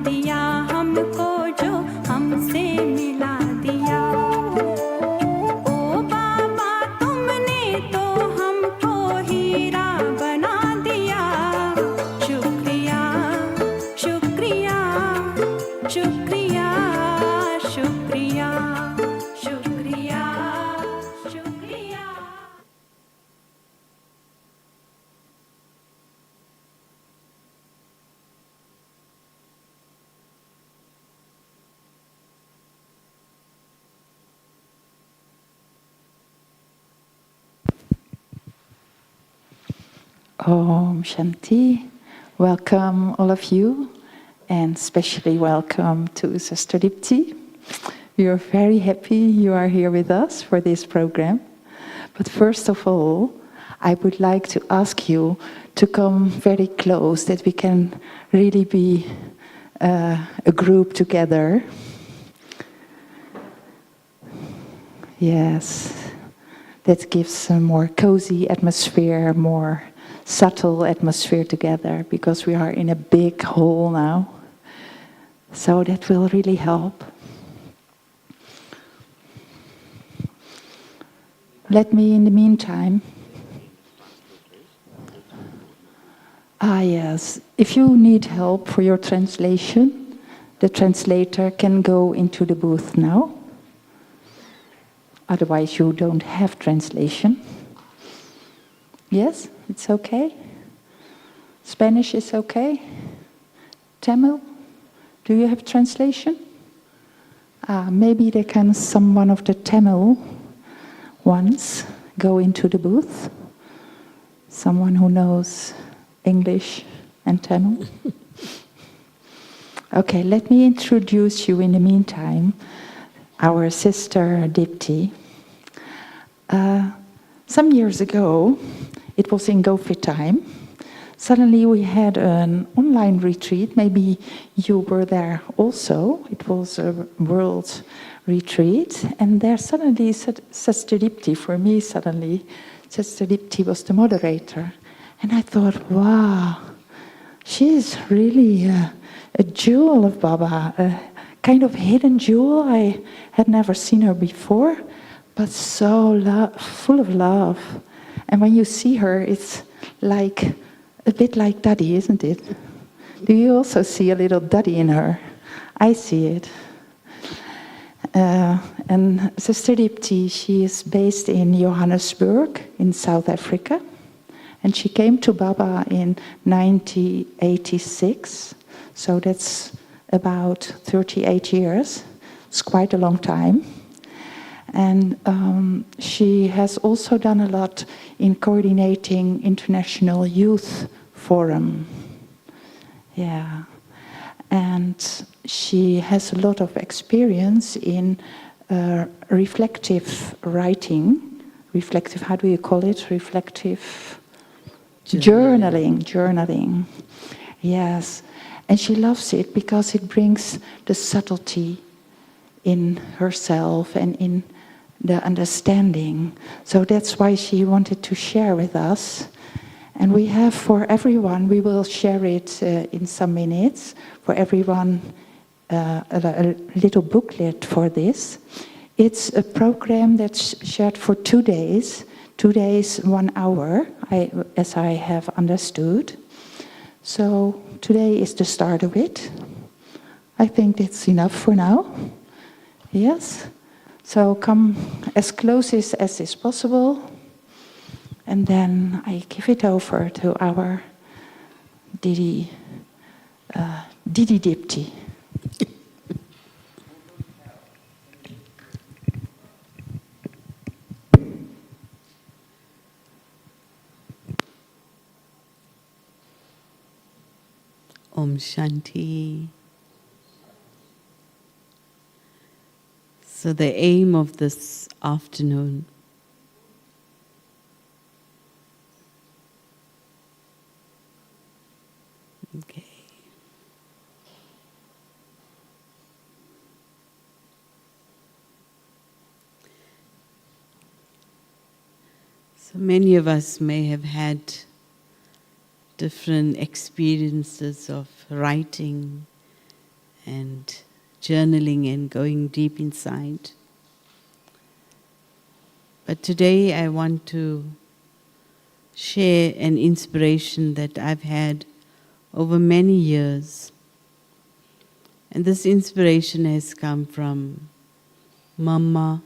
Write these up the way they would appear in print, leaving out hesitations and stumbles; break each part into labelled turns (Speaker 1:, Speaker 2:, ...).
Speaker 1: दिया हमको जो हमसे मिला दिया। ओ बाबा तुमने तो हमको हीरा बना दिया। शुक्रिया शुक्रिया शुक्रिया शुक्रिया शुक्रिया शुक्रिया।
Speaker 2: Om Shanti. Welcome all of you, and especially welcome to Sister Dipti. We are very happy you are here with us for this program. But first of all, I would like to ask you to come very close, that we can really be a group together. Yes, that gives a more cozy atmosphere, more subtle atmosphere together, because we are in a big hall now. So that will really help. Let me, in the meantime... yes, if you need help for your translation, the translator can go into the booth now. Otherwise you don't have translation. Yes, it's okay. Spanish is okay. Tamil, do you have translation? Maybe they can, one of the Tamil ones, go into the booth. Someone who knows English and Tamil. Okay, let me introduce you in the meantime, our sister Dipti. Some years ago, it was in Gofi time. Suddenly we had an online retreat. Maybe you were there also. It was a world retreat. And there suddenly, Sister Dipti, for me suddenly, Sister Dipti was the moderator. And I thought, wow, she is really a jewel of Baba, a kind of hidden jewel. I had never seen her before, but so full of love. And when you see her, it's like a bit like Daddy, isn't it? Do you also see a little Daddy in her? I see it. And Sister Dipti, she is based in Johannesburg in South Africa. And she came to Baba in 1986. So that's about 38 years. It's quite a long time. And she has also done a lot in coordinating International Youth Forum. Yeah. And she has a lot of experience in reflective writing. Reflective, how do you call it? Reflective journaling. Yes. And she loves it because it brings the subtlety in herself and in the understanding. So that's why she wanted to share with us. And we have for everyone, we will share it in some minutes, for everyone a little booklet for this. It's a program that's shared for 2 days, 2 days, 1 hour, as I have understood. So today is the start of it. I think it's enough for now. Yes? So come as close as is possible. And then I give it over to our Didi Dipti.
Speaker 3: Om Shanti. So the aim of this afternoon okay. So many of us may have had different experiences of writing and journaling and going deep inside. But today I want to share an inspiration that I've had over many years. And this inspiration has come from Mama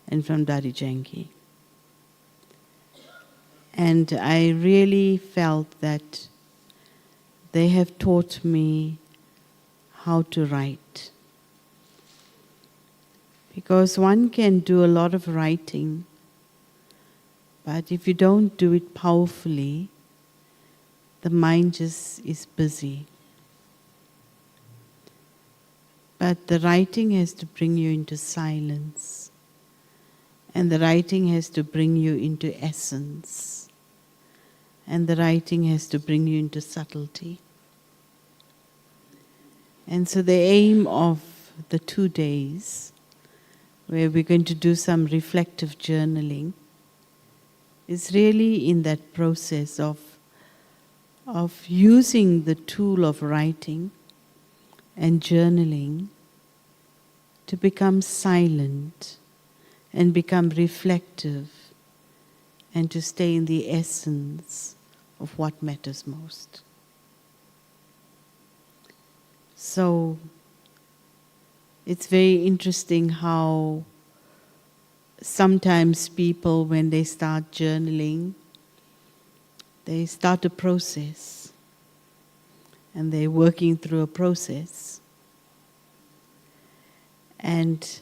Speaker 3: and from Daddy Janki. And I really felt that they have taught me how to write. Because one can do a lot of writing, but if you don't do it powerfully, the mind just is busy. But the writing has to bring you into silence. And the writing has to bring you into essence. And the writing has to bring you into subtlety. And so the aim of the 2 days, where we're going to do some reflective journaling, is really in that process of using the tool of writing and journaling to become silent and become reflective and to stay in the essence of what matters most. So it's very interesting how sometimes people, when they start journaling, they start a process and they're working through a process. And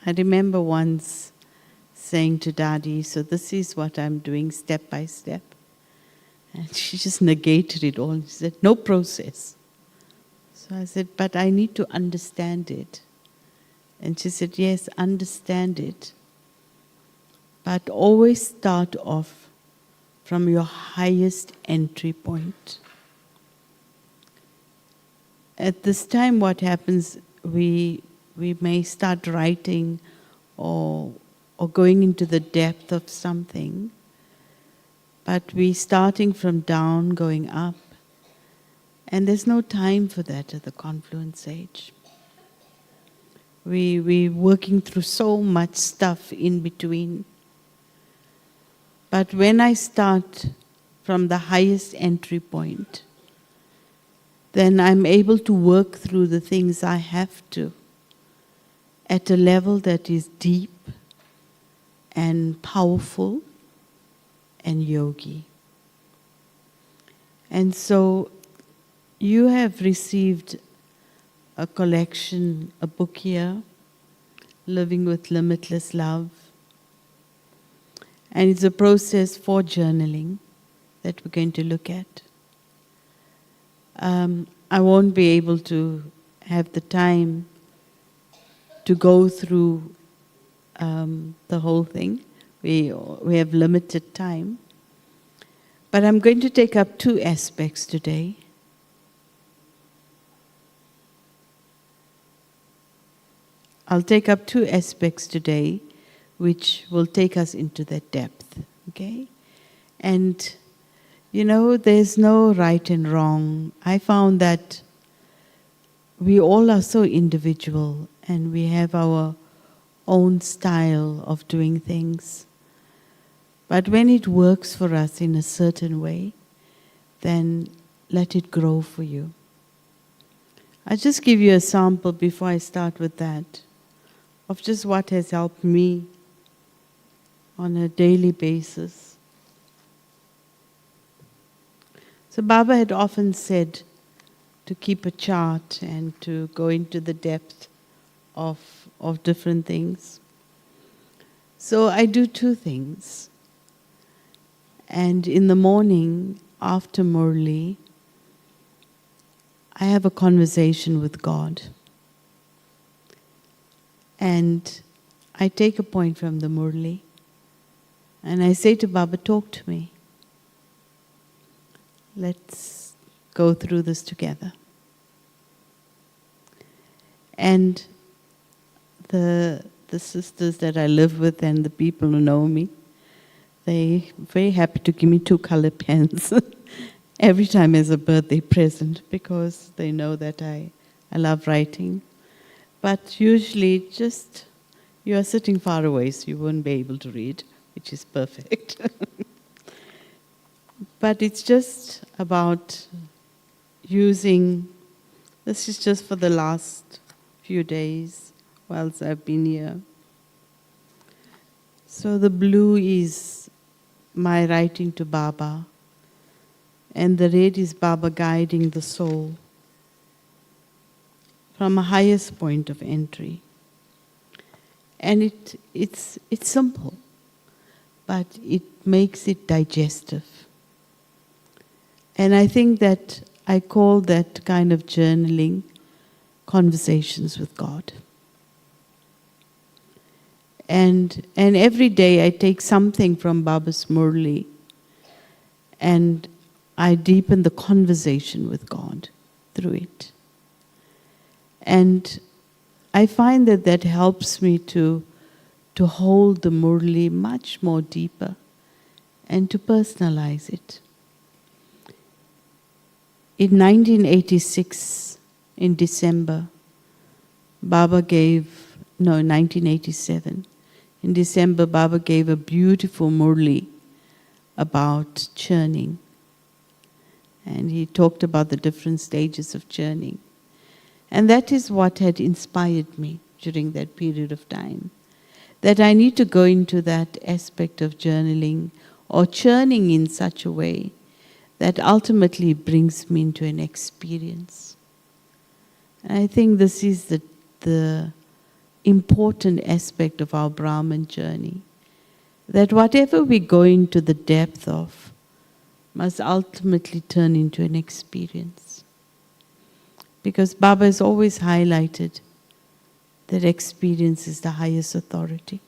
Speaker 3: I remember once saying to Daddy, so this is what I'm doing step by step. And she just negated it all. She said, no process. So I said, but I need to understand it. And she said, yes, understand it. But always start off from your highest entry point. At this time, what happens, we may start writing or going into the depth of something, but we're starting from down, going up. And there's no time for that at the confluence age. We're working through so much stuff in between. But when I start from the highest entry point, then I'm able to work through the things I have to at a level that is deep and powerful and yogi. And so you have received a collection, a book here, Living with Limitless Love. And it's a process for journaling that we're going to look at. I won't be able to have the time to go through the whole thing. We have limited time. But I'm going to take up 2 aspects today. I'll take up 2 aspects today which will take us into that depth, okay? And, you know, there's no right and wrong. I found that we all are so individual and we have our own style of doing things. But when it works for us in a certain way, then let it grow for you. I'll just give you a sample before I start with that, of just what has helped me on a daily basis. So Baba had often said to keep a chart and to go into the depth of different things. So I do 2 things. And in the morning, after Murli, I have a conversation with God. And I take a point from the Murli, and I say to Baba, talk to me. Let's go through this together. And the sisters that I live with and the people who know me, they're very happy to give me 2 color pens every time as a birthday present, because they know that I I love writing. But usually just, you are sitting far away, so you won't be able to read, which is perfect. But it's just about using, this is just for the last few days whilst I've been here. So the blue is my writing to Baba, and the red is Baba guiding the soul from a highest point of entry. And it's simple, but it makes it digestive. And I think that I call that kind of journaling conversations with God. And every day I take something from Baba's Murli and I deepen the conversation with God through it. And I find that that helps me to hold the Murli much more deeper and to personalize it. In 1986, in December, 1987, in December, Baba gave a beautiful Murli about churning. And he talked about the different stages of churning. And that is what had inspired me during that period of time. That I need to go into that aspect of journaling or churning in such a way that ultimately brings me into an experience. And I think this is the important aspect of our Brahman journey. That whatever we go into the depth of must ultimately turn into an experience. Because Baba has always highlighted that experience is the highest authority.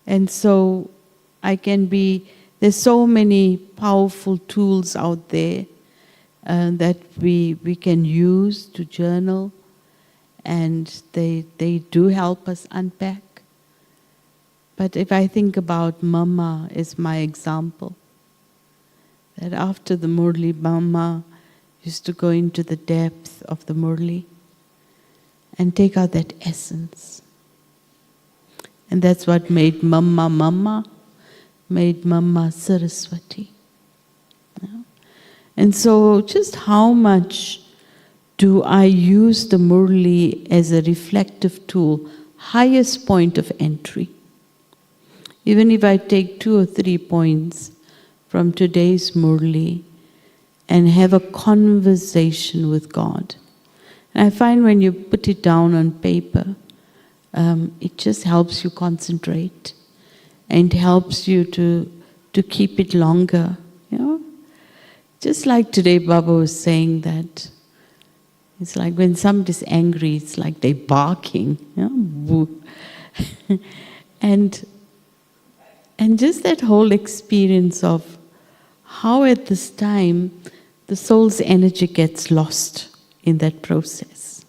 Speaker 3: And so there's so many powerful tools out there that we can use to journal, and they do help us unpack. But if I think about Mama as my example, that after the Murli, Mama used to go into the depth of the Murli and take out that essence. And that's what made Mama Mama, made Mama Saraswati. Yeah? And so just how much do I use the Murli as a reflective tool, highest point of entry? Even if I take 2 or 3 points from today's Murli and have a conversation with God. And I find when you put it down on paper, it just helps you concentrate and helps you to keep it longer. You know? Just like today Baba was saying that it's like when somebody's angry, it's like they're barking. You know? And just that whole experience of how at this time the soul's energy gets lost in that process.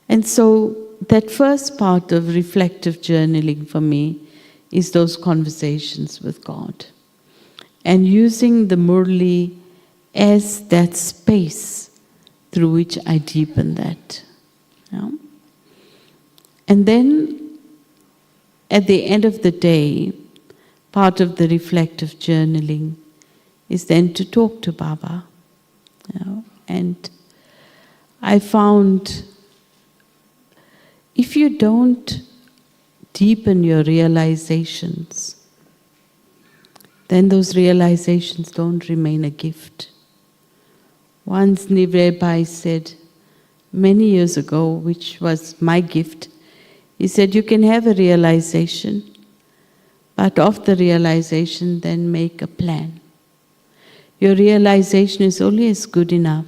Speaker 3: And so that first part of reflective journaling for me is those conversations with God. And using the Murli as that space through which I deepen that. And then at the end of the day, part of the reflective journaling is then to talk to Baba. And I found if you don't deepen your realizations, then those realizations don't remain a gift. Once Nivrebai said, many years ago, which was my gift, he said, you can have a realization, but of the realization, then make a plan. Your realization is only as good enough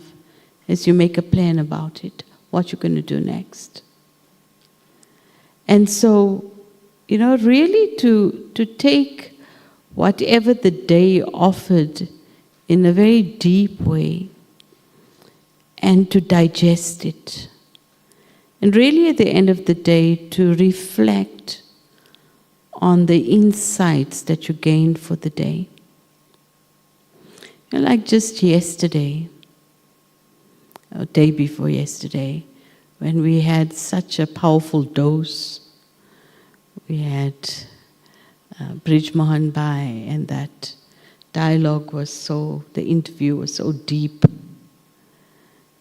Speaker 3: as you make a plan about it, what you're going to do next. And so, really to take whatever the day offered in a very deep way and to digest it. And really at the end of the day, to reflect on the insights that you gained for the day. Like just yesterday, day before yesterday, when we had such a powerful dose. We had Brij Mohan Bhai, and that dialogue was so, the interview was so deep.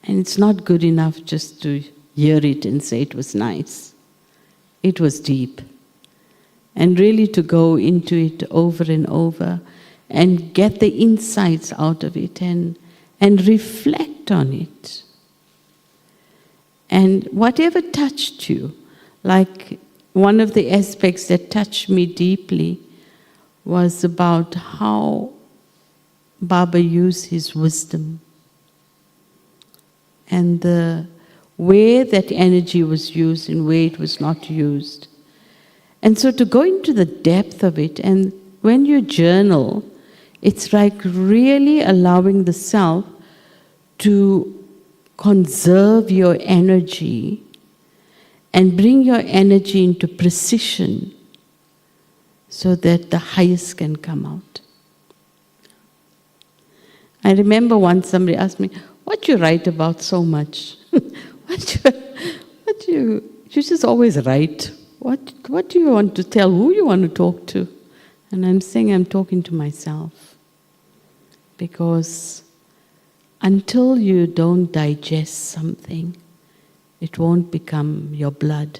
Speaker 3: And it's not good enough just to hear it and say it was nice. It was deep. And really to go into it over and over and get the insights out of it and reflect on it. And whatever touched you, like one of the aspects that touched me deeply was about how Baba used his wisdom and the where that energy was used and where it was not used. And so to go into the depth of it, and when you journal, it's like really allowing the self to conserve your energy and bring your energy into precision so that the highest can come out. I remember once somebody asked me, what do you write about so much? You just always write. What do you want to tell? Who you want to talk to? And I'm saying I'm talking to myself. Because until you don't digest something, it won't become your blood.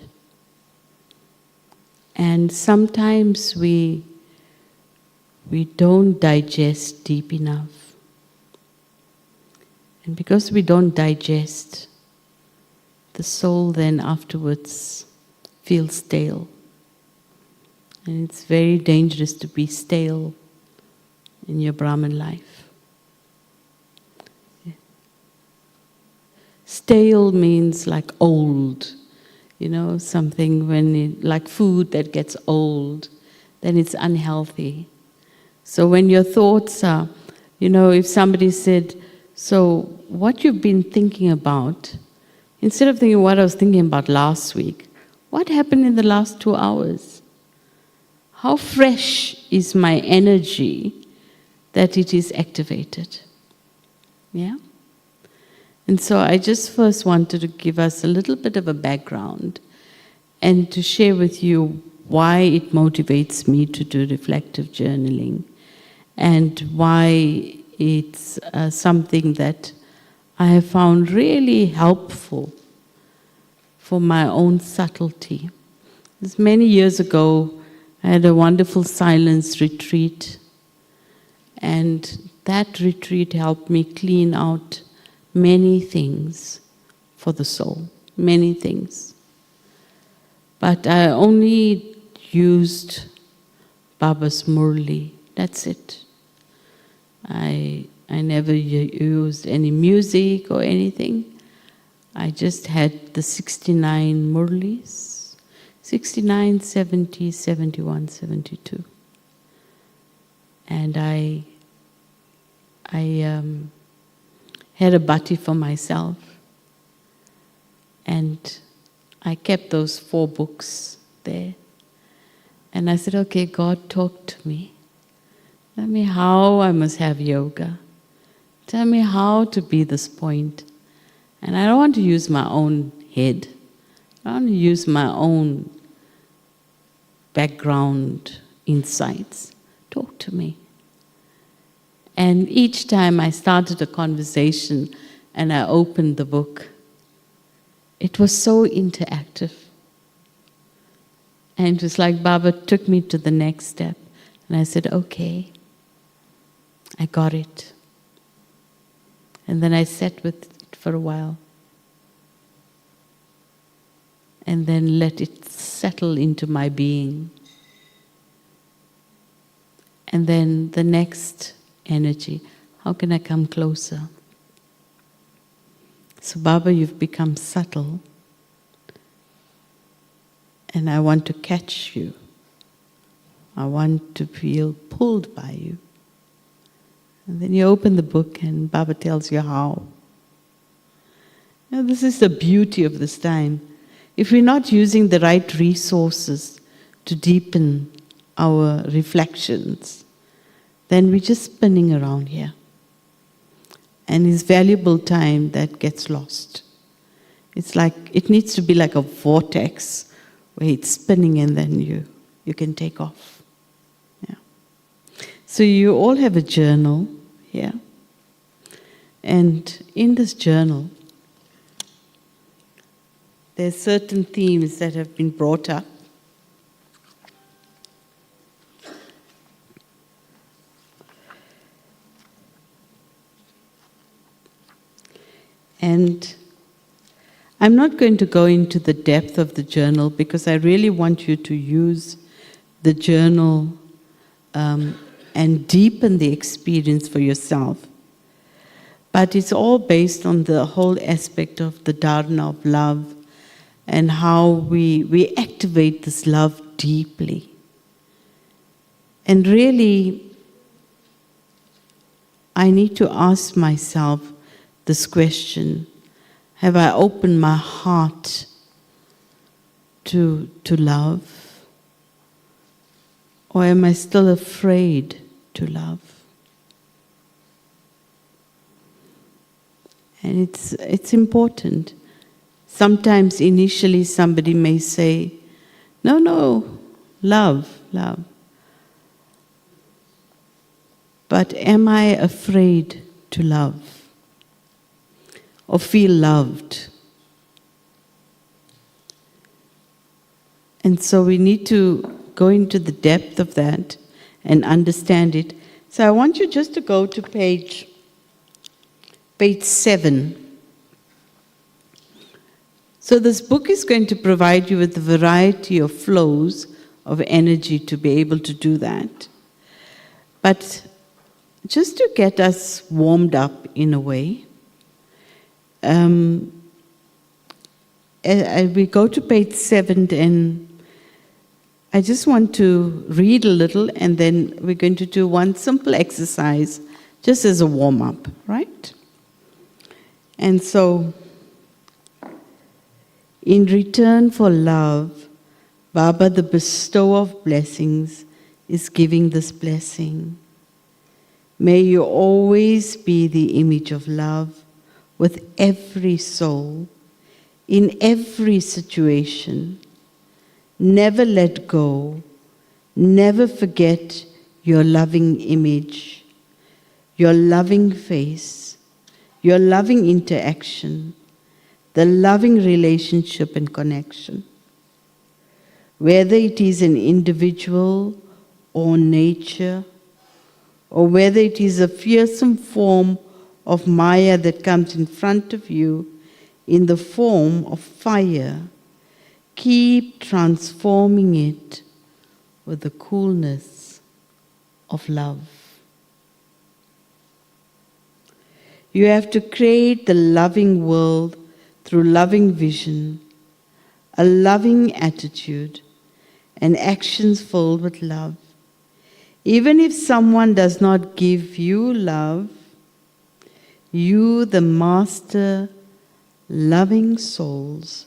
Speaker 3: And sometimes we don't digest deep enough. And because we don't digest, the soul then afterwards feels stale. And it's very dangerous to be stale in your Brahman life. Stale means like old, something like food that gets old, then it's unhealthy. So when your thoughts are, if somebody said, so what you've been thinking about, instead of thinking what I was thinking about last week, what happened in the last 2 hours? How fresh is my energy that it is activated? Yeah? And so I just first wanted to give us a little bit of a background and to share with you why it motivates me to do reflective journaling and why it's something that I have found really helpful for my own subtlety. This many years ago, I had a wonderful silence retreat, and that retreat helped me clean out many things for the soul, many things. But I only used Baba's Murli, that's it. I never used any music or anything. I just had the 69 Murlis, 69, 70, 71, 72. And I had a bhatti for myself, and I kept those 4 books there. And I said, okay, God, talk to me. Tell me how I must have yoga. Tell me how to be this point. And I don't want to use my own head. I want to use my own background insights. Talk to me. And each time I started a conversation and I opened the book, it was so interactive. And it was like Baba took me to the next step. And I said, okay, I got it. And then I sat with it for a while. And then let it settle into my being. And then the next energy, how can I come closer? So Baba, you've become subtle, and I want to catch you. I want to feel pulled by you. And then you open the book and Baba tells you how. Now, this is the beauty of this time. If we're not using the right resources to deepen our reflections, then we're just spinning around here. and is valuable time that gets lost. It's like, it needs to be like a vortex where it's spinning and then you can take off. Yeah. So you all have a journal here. And in this journal, there's certain themes that have been brought up. And I'm not going to go into the depth of the journal because I really want you to use the journal and deepen the experience for yourself. But it's all based on the whole aspect of the dharana of love and how we activate this love deeply. And really, I need to ask myself this question: have I opened my heart to love? Or am I still afraid to love? And it's important. Sometimes initially somebody may say, no, love. But am I afraid to love? Or feel loved? And so we need to go into the depth of that and understand it. So I want you just to go to page 7. So this book is going to provide you with a variety of flows of energy to be able to do that. But just to get us warmed up in a way, we go to page 7 and I just want to read a little and then we're going to do one simple exercise just as a warm-up, right? And so, in return for love, Baba, the bestower of blessings, is giving this blessing. May you always be the image of love with every soul, in every situation. Never let go, never forget your loving image, your loving face, your loving interaction, the loving relationship and connection. Whether it is an individual or nature, or whether it is a fearsome form of Maya that comes in front of you in the form of fire, keep transforming it with the coolness of love. You have to create the loving world through loving vision, a loving attitude, and actions filled with love. Even if someone does not give you love, you, the master, loving souls,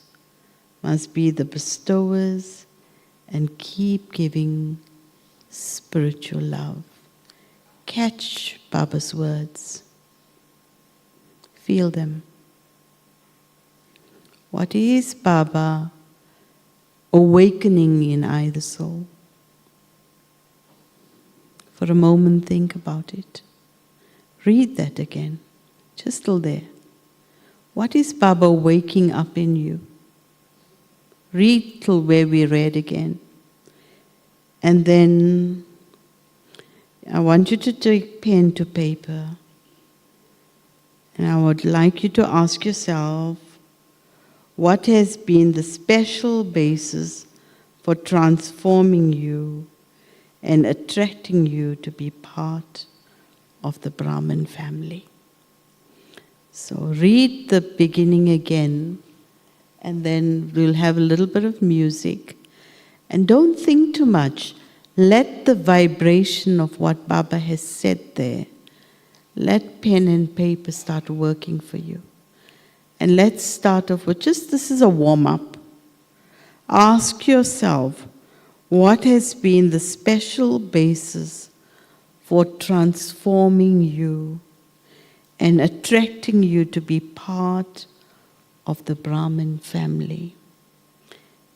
Speaker 3: must be the bestowers and keep giving spiritual love. Catch Baba's words. Feel them. What is Baba awakening in either soul? For a moment, think about it. Read that again, just till there. What is Baba waking up in you? Read till where we read again. And then I want you to take pen to paper. And I would like you to ask yourself, what has been the special basis for transforming you and attracting you to be part of the Brahman family? So read the beginning again, and then we'll have a little bit of music. And don't think too much. Let the vibration of what Baba has said there, let pen and paper start working for you. And let's start off with this is a warm-up. Ask yourself, what has been the special basis for transforming you and attracting you to be part of the Brahmin family.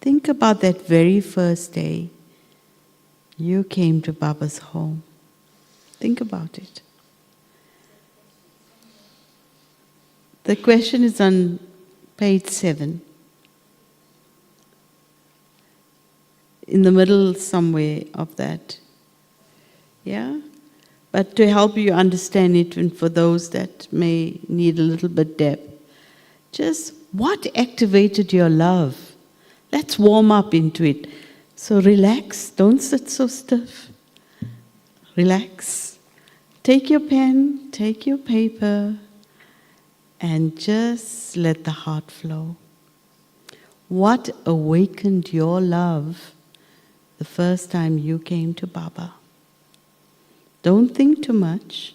Speaker 3: Think about that very first day you came to Baba's home. Think about it. The question is on page 7. In the middle somewhere of that. Yeah? But to help you understand it, and for those that may need a little bit depth, just what activated your love? Let's warm up into it. So relax, don't sit so stiff. Relax. Take your pen, take your paper, and just let the heart flow. What awakened your love the first time you came to Baba? Don't think too much.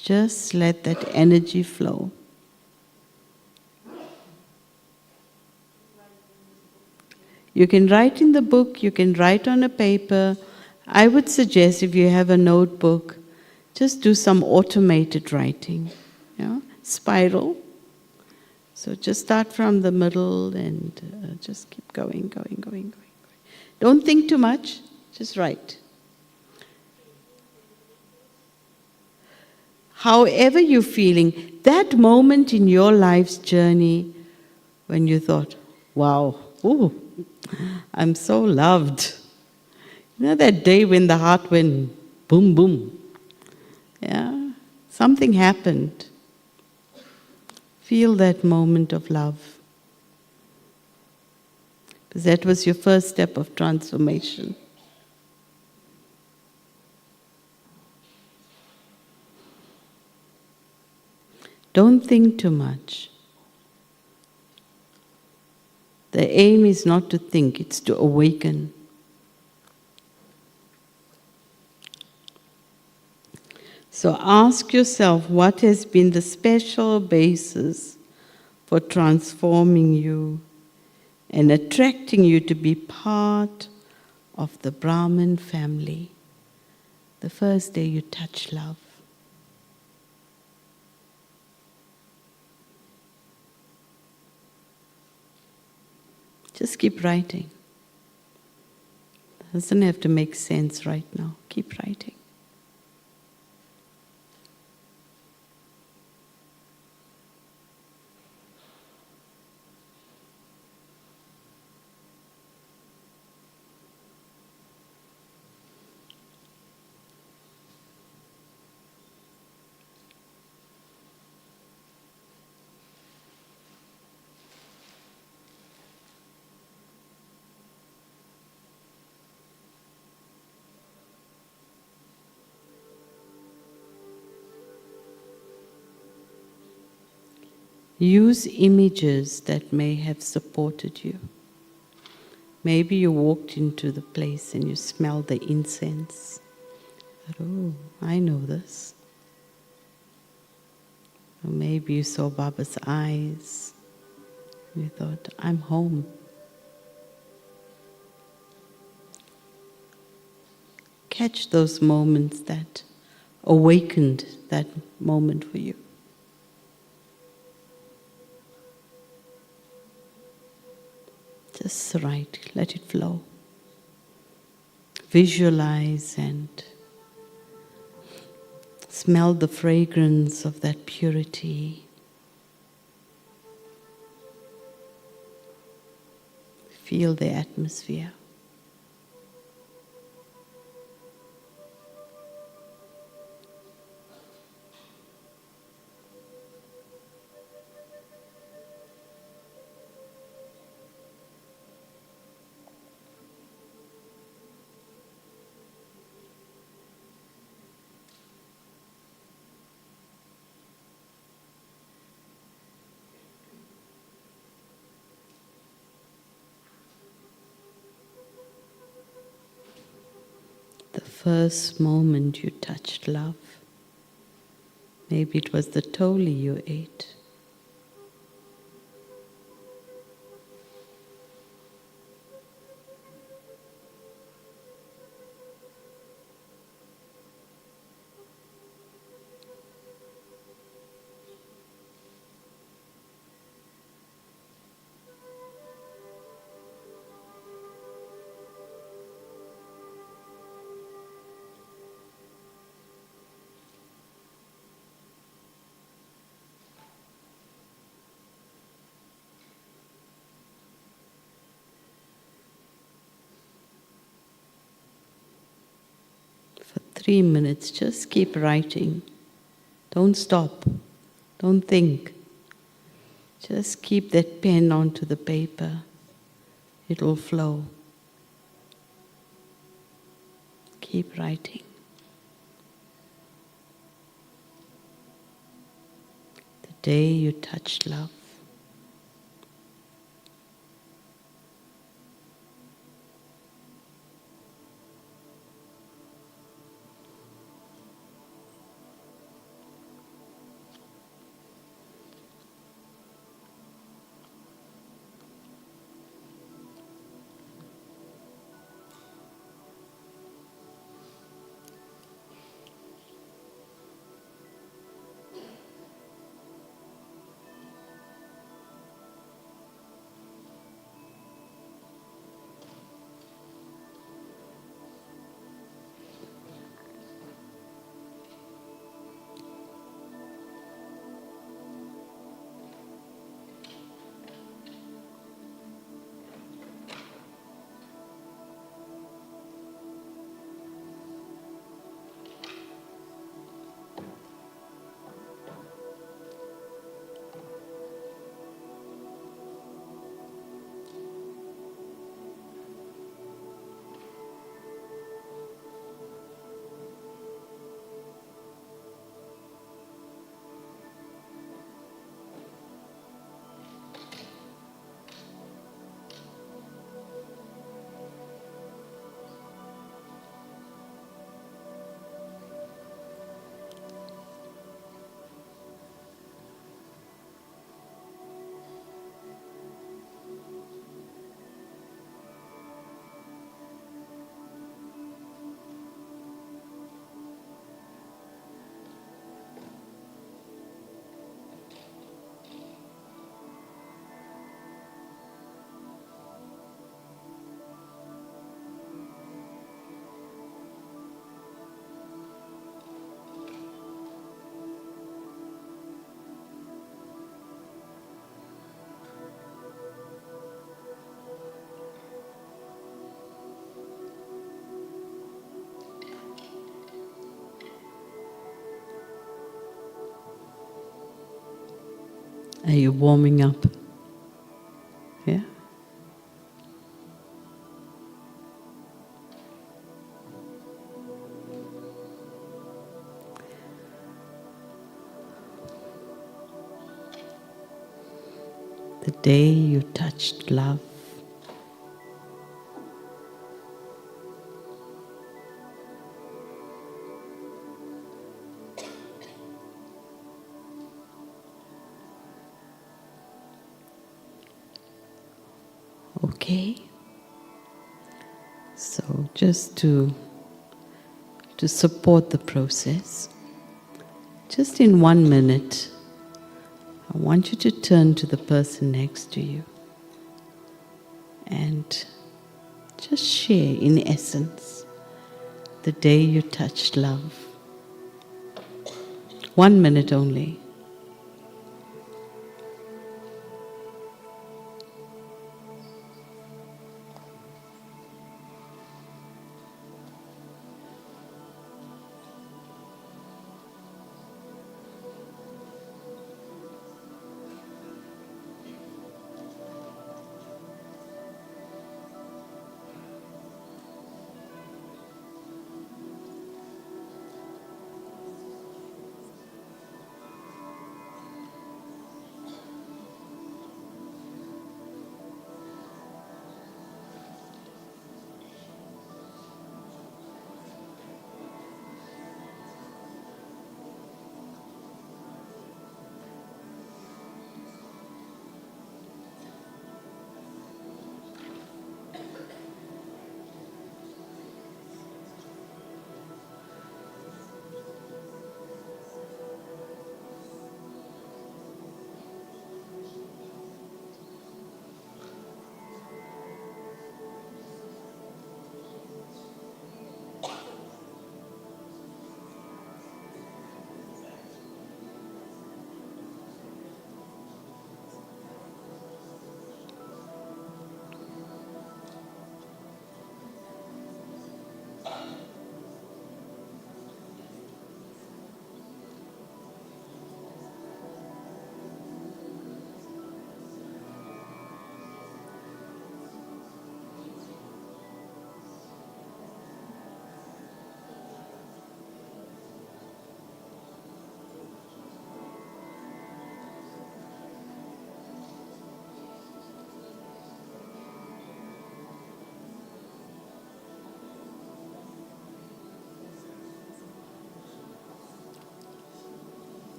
Speaker 3: Just let that energy flow. You can write in the book, you can write on a paper. I would suggest if you have a notebook, just do some automated writing. Spiral. So just start from the middle and just keep going. Don't think too much, just write. However you're feeling, that moment in your life's journey when you thought, wow, ooh, I'm so loved. That day when the heart went boom, boom. Yeah, something happened. Feel that moment of love. Because that was your first step of transformation. Don't think too much. The aim is not to think, it's to awaken. So ask yourself, what has been the special basis for transforming you and attracting you to be part of the Brahmin family? The first day you touch love. Just keep writing. Doesn't have to make sense right now. Keep writing. Use images that may have supported you. Maybe you walked into the place and you smelled the incense. Oh, I know this. Or maybe you saw Baba's eyes. You thought, I'm home. Catch those moments that awakened that moment for you. Just write, let it flow. Visualize and smell the fragrance of that purity. Feel the atmosphere. The first moment you touched love. Maybe it was the toli you ate. 3 minutes, just keep writing. Don't stop. Don't think. Just keep that pen onto the paper. It'll flow. Keep writing. The day you touched love. Are you warming up? Yeah? The day you touched love. Okay? So just to support the process, just in 1 minute, I want you to turn to the person next to you and just share, in essence, the day you touched love. 1 minute only.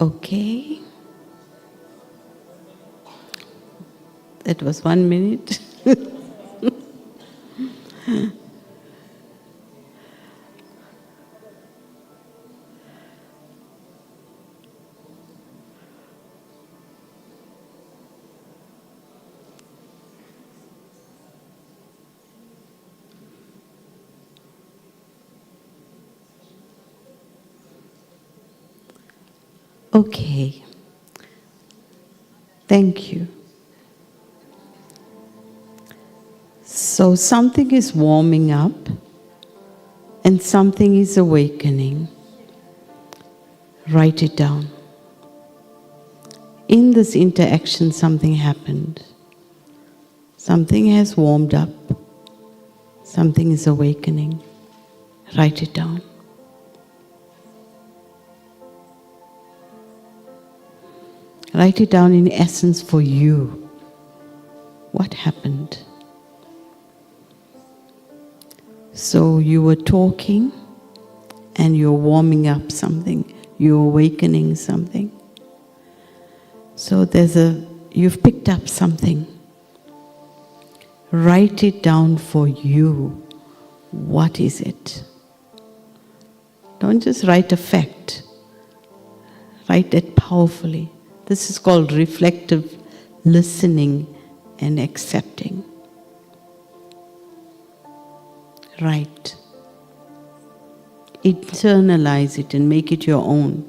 Speaker 3: Okay. That was 1 minute. Okay. Thank you. So something is warming up and something is awakening. Write it down. In this interaction, something happened. Something has warmed up. Something is awakening. Write it down. Write it down in essence for you. What happened? So you were talking and you're warming up something. You're awakening something. So you've picked up something. Write it down for you. What is it? Don't just write a fact. Write it powerfully. This is called reflective listening and accepting. Write. Internalize it and make it your own.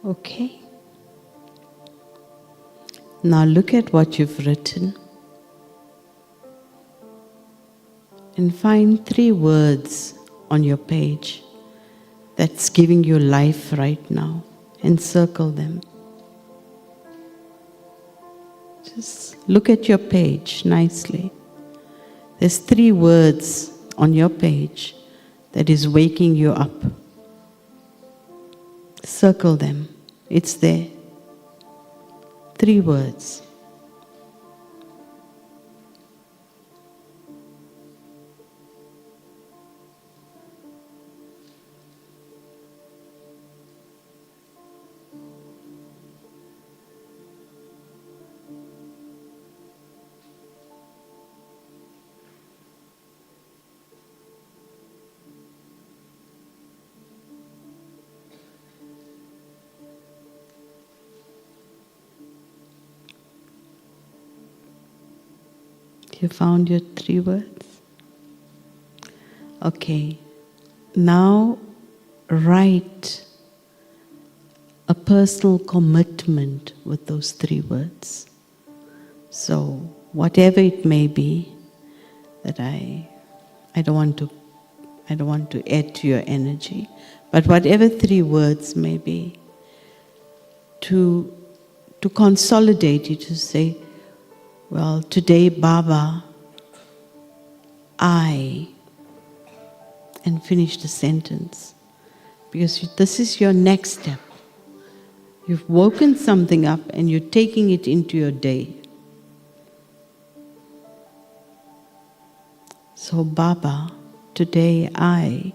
Speaker 3: Okay. Now look at what you've written and find 3 words on your page that's giving you life right now and circle them. Just look at your page nicely. There's 3 words on your page that is waking you up. Circle them. It's there. 3 words. You found your 3 words? Okay. Now write a personal commitment with those 3 words. So whatever it may be, that I don't want to add to your energy, but whatever 3 words may be, to consolidate it, to say, well, today, Baba, I, and finish the sentence. Because this is your next step. You've woken something up and you're taking it into your day. So, Baba, today I, ...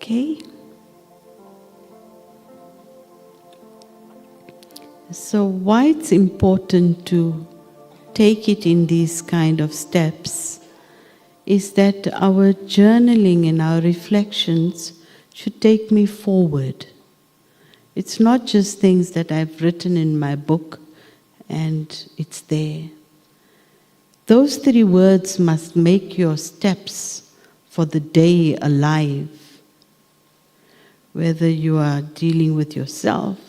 Speaker 3: Okay? So why it's important to take it in these kind of steps is that our journaling and our reflections should take me forward. It's not just things that I've written in my book and it's there. Those 3 words must make your steps for the day alive. Whether you are dealing with yourself,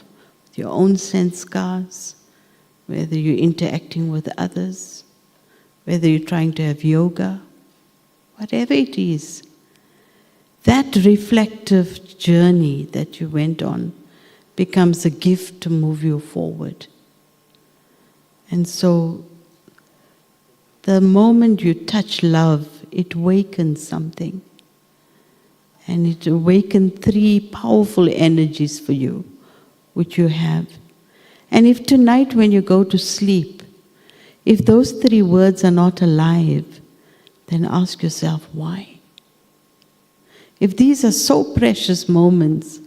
Speaker 3: with your own sense scars, whether you're interacting with others, whether you're trying to have yoga, whatever it is, that reflective journey that you went on becomes a gift to move you forward. And so, the moment you touch love, it awakens something. And it awakens 3 powerful energies for you, which you have. And if tonight when you go to sleep, if those 3 words are not alive, then ask yourself, why? If these are so precious moments,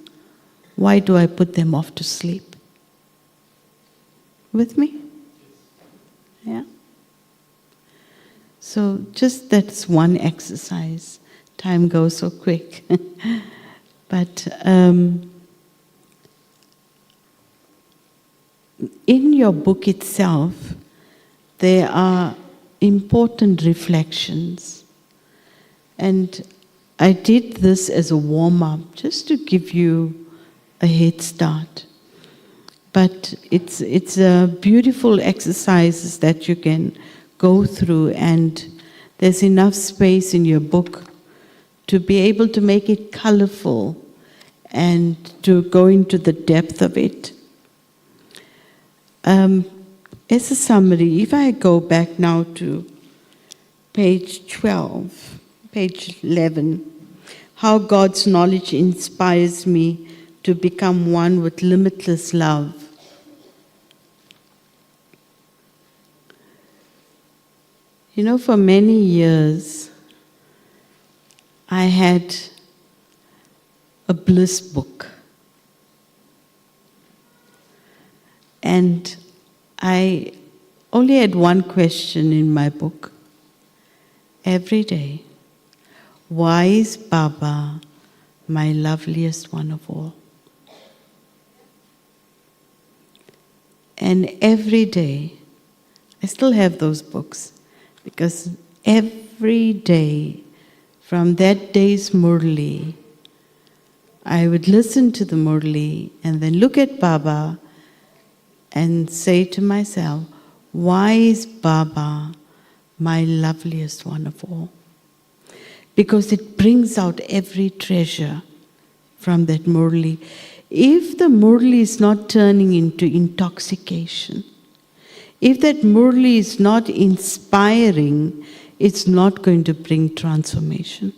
Speaker 3: why do I put them off to sleep? With me? Yeah? So just that's one exercise. Time goes so quick. But in your book itself, there are important reflections. And I did this as a warm-up, just to give you a head start. But it's a beautiful exercises that you can go through, and there's enough space in your book to be able to make it colorful and to go into the depth of it. As a summary, if I go back now to page 12, page 11, how God's knowledge inspires me to become one with limitless love. You know, for many years, I had a bliss book. And I only had one question in my book. Every day, why is Baba my loveliest one of all? And every day, I still have those books, because every day, from that day's Murli, I would listen to the Murli and then look at Baba and say to myself, why is Baba my loveliest one of all? Because it brings out every treasure from that Murli. If the Murli is not turning into intoxication, if that Murli is not inspiring, it's not going to bring transformation.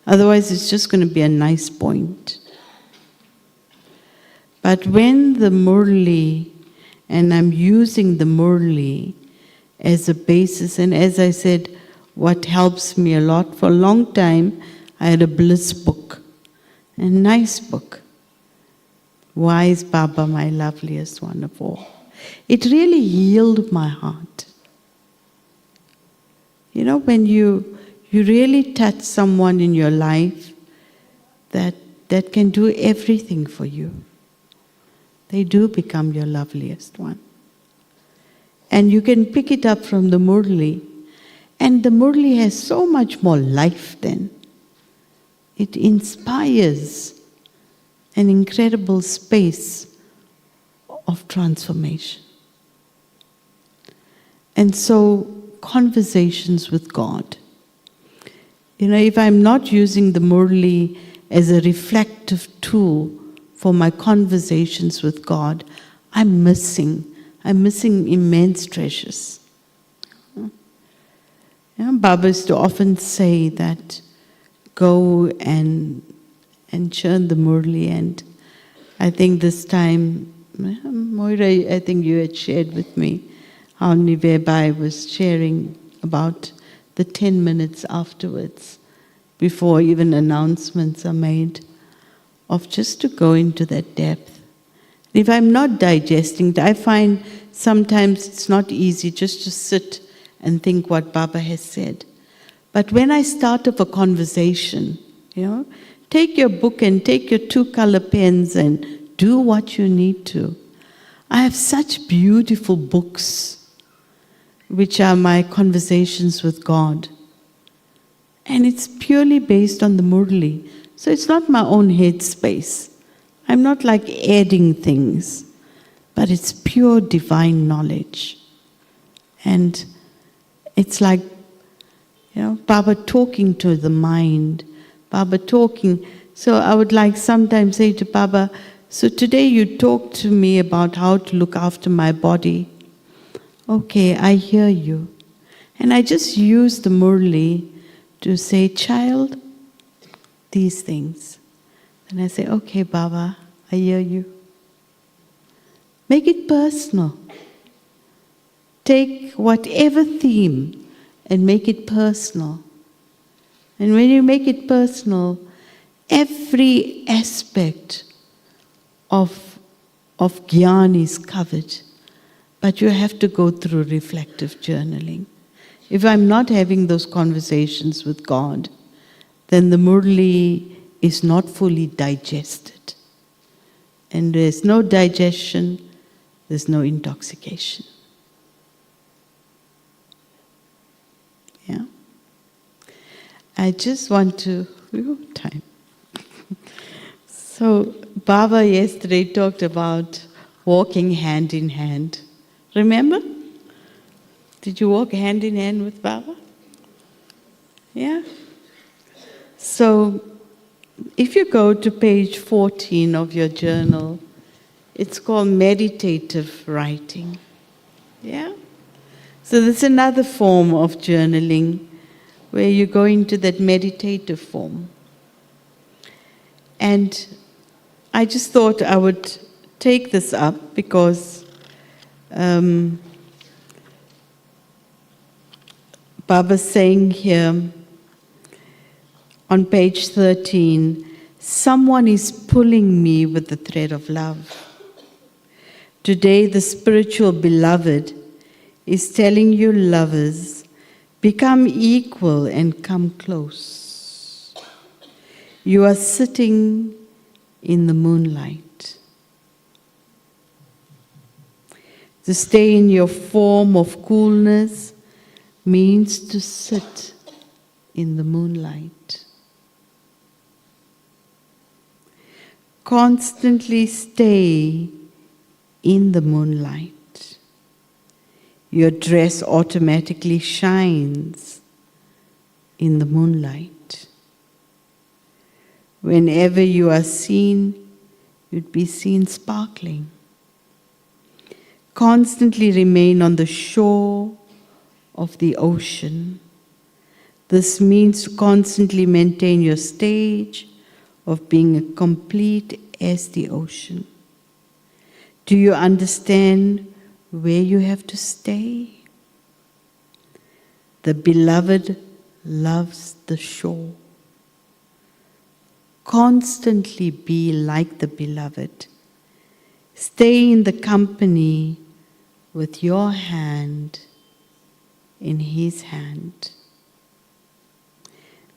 Speaker 3: Otherwise, it's just going to be a nice point. But when the Murli, and I'm using the Murli as a basis, and as I said, what helps me a lot, for a long time, I had a bliss book, a nice book. Why is Baba my loveliest one of all? It really healed my heart. You know, when you really touch someone in your life that can do everything for you, they do become your loveliest one. And you can pick it up from the Murli, and the Murli has so much more life then. It inspires an incredible space of transformation. And so, conversations with God. You know, if I'm not using the Murli as a reflective tool for my conversations with God, I'm missing immense treasures. You know, Baba used to often say that go and churn the Murli, and I think this time, Moira, I think you had shared with me how Nivebai was sharing about the 10 minutes afterwards. before even announcements are made, of just to go into that depth. If I'm not digesting it, I find sometimes it's not easy just to sit and think what Baba has said. But when I start up a conversation, take your book and take your 2-color pens and do what you need to. I have such beautiful books, which are my conversations with God. And it's purely based on the Murli. So it's not my own head space. I'm not like adding things, but it's pure divine knowledge. And it's like, Baba talking to the mind, Baba talking. So I would like sometimes say to Baba, so today you talked to me about how to look after my body. Okay, I hear you. And I just use the Murli to say, child, these things. And I say, okay, Baba, I hear you. Make it personal. Take whatever theme and make it personal. And when you make it personal, every aspect of Gyan is covered. But you have to go through reflective journaling. If I'm not having those conversations with God, then the Murli is not fully digested. And there's no digestion, there's no intoxication. Yeah? I just want to, time. So Baba yesterday talked about walking hand in hand. Remember? Did you walk hand in hand with Baba? Yeah? So if you go to page 14 of your journal, it's called meditative writing. Yeah? So there's another form of journaling where you go into that meditative form. And I just thought I would take this up because Baba's saying here on page 13, someone is pulling me with the thread of love. Today the spiritual beloved is telling you lovers, become equal and come close. You are sitting in the moonlight. To stay in your form of coolness means to sit in the moonlight. Constantly stay in the moonlight. Your dress automatically shines in the moonlight. Whenever you are seen, you'd be seen sparkling. Constantly remain on the shore of the ocean. This means to constantly maintain your stage of being complete as the ocean. Do you understand where you have to stay? The beloved loves the shore. Constantly be like the beloved. Stay in the company with your hand in his hand.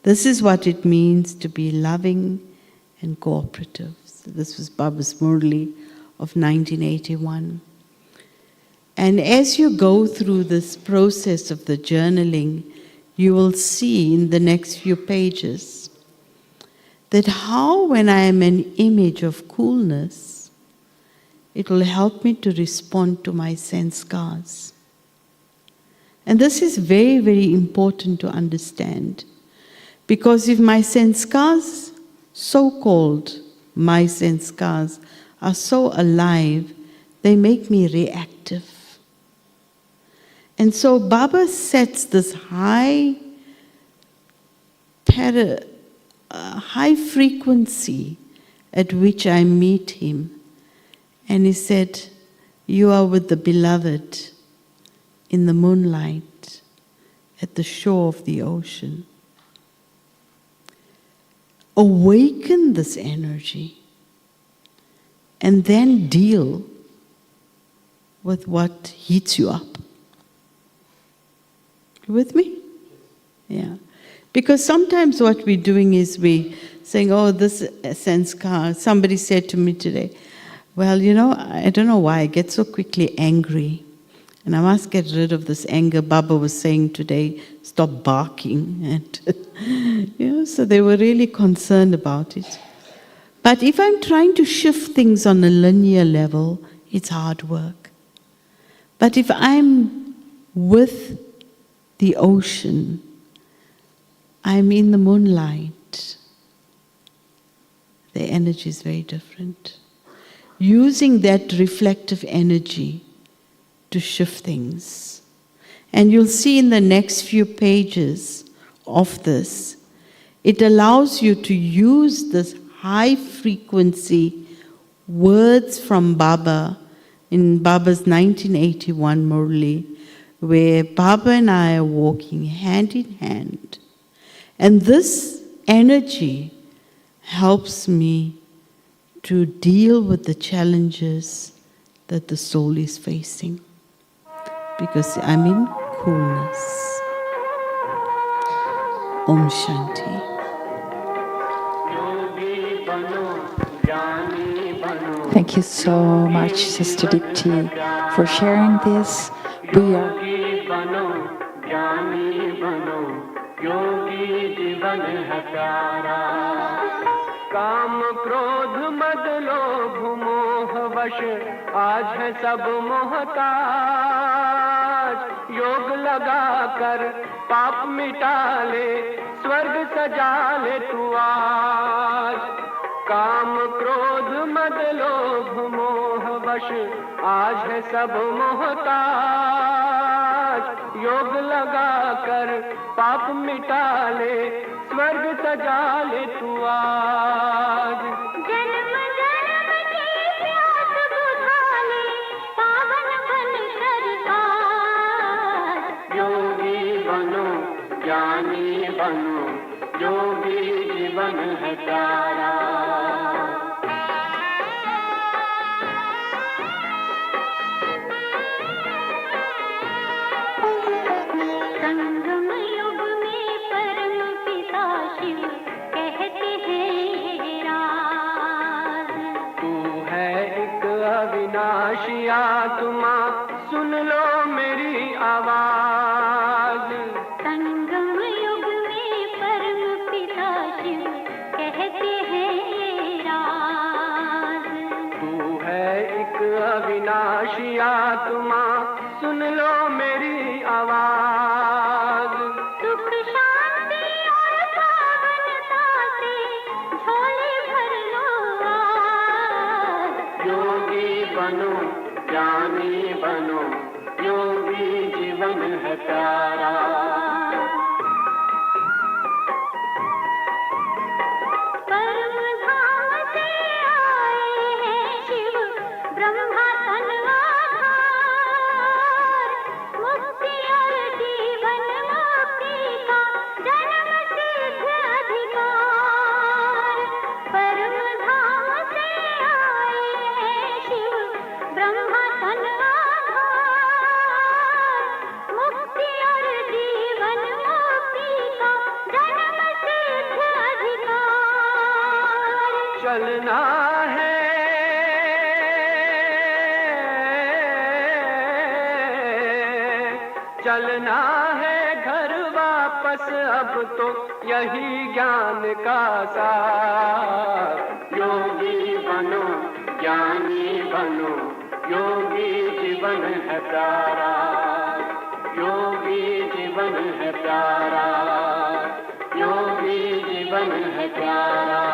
Speaker 3: This is what it means to be loving and cooperative. So this was Baba's Murli of 1981. And as you go through this process of the journaling, you will see in the next few pages that how when I am an image of coolness, it will help me to respond to my sanskars. And this is very, very important to understand. Because if my sanskars, so-called my sanskars, are so alive, they make me reactive. And so Baba sets this high frequency at which I meet him. And he said, you are with the beloved in the moonlight at the shore of the ocean. awaken this energy, and then deal with what heats you up. You with me? Yeah. Because sometimes what we're doing is we saying, oh, this sanskar. Somebody said to me today, well, I don't know why I get so quickly angry. And I must get rid of this anger. Baba was saying today, stop barking. And so they were really concerned about it. But if I'm trying to shift things on a linear level, it's hard work. But if I'm with the ocean, I'm in the moonlight, the energy is very different. Using that reflective energy to shift things. And you'll see in the next few pages of this, it allows you to use this high frequency words from Baba in Baba's 1981 Murli, where Baba and I are walking hand in hand. And this energy helps me to deal with the challenges that the soul is facing, because I'm in coolness. Om Shanti.
Speaker 2: Thank you so much, Sister Dipti, for sharing this. We are
Speaker 4: काम क्रोध मद लोभ मोह वश आज है सब मोहताज योग लगा कर पाप मिटा ले स्वर्ग सजा ले तू आज काम क्रोध मद लोभ मोह वश आज है सब मोहताज योग लगा कर पाप मिटा ले स्वर्ग सजा ले तू आज
Speaker 1: जन्म जन्म की प्यास बुझा ले पावन बन कर आज
Speaker 4: योगी बनो ज्ञानी बनो योगी जीवन है प्यारा
Speaker 1: संगम युग में परम पिता शिव कहते हैं राज
Speaker 4: तू है एक अविनाशी आत्मा सुन लो मेरी आवाज
Speaker 1: संगम युग में परम पिता शिव कहते हैं राज
Speaker 4: तू है एक अविनाशी आत्मा सुन लो मेरी आवाज
Speaker 1: सुख शांति और पावनता से झोले भर लो आज
Speaker 4: योगी बनो ज्ञानी बनो योगी जीवन है प्यारा
Speaker 1: परम धाम से आए हैं शिव ब्रह्मा तन आधार मुक्ति और जीवन मुक्ति का जन्म सिद्ध अधिकार परम धाम से आए हैं शिव ब्रह्मा तन आधार मुक्ति और जीवन मुक्ति का जन्म सिद्ध अधिकार
Speaker 4: चलना है चलना है घर वापस अब तो यही ज्ञान का सार योगी बनो ज्ञानी बनो योगी जीवन है प्यारा योगी जीवन है प्यारा योगी जीवन है प्यारा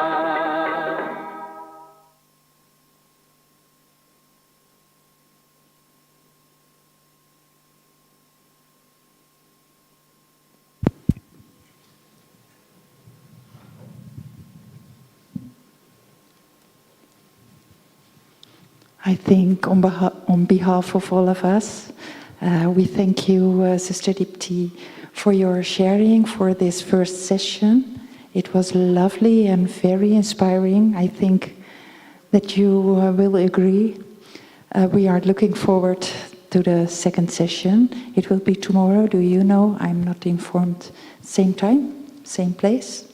Speaker 2: I think on behalf of all of us, we thank you, Sister Dipti, for your sharing for this first session It was lovely and very inspiring. I think that you will agree. We are looking forward to the second session. It will be tomorrow, do you know? I'm not informed. Same time, same place?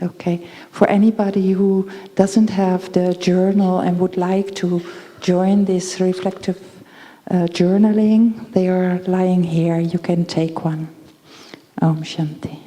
Speaker 2: Okay. For anybody who doesn't have the journal and would like to join this reflective journaling, they are lying here. You can take one. Om Shanti.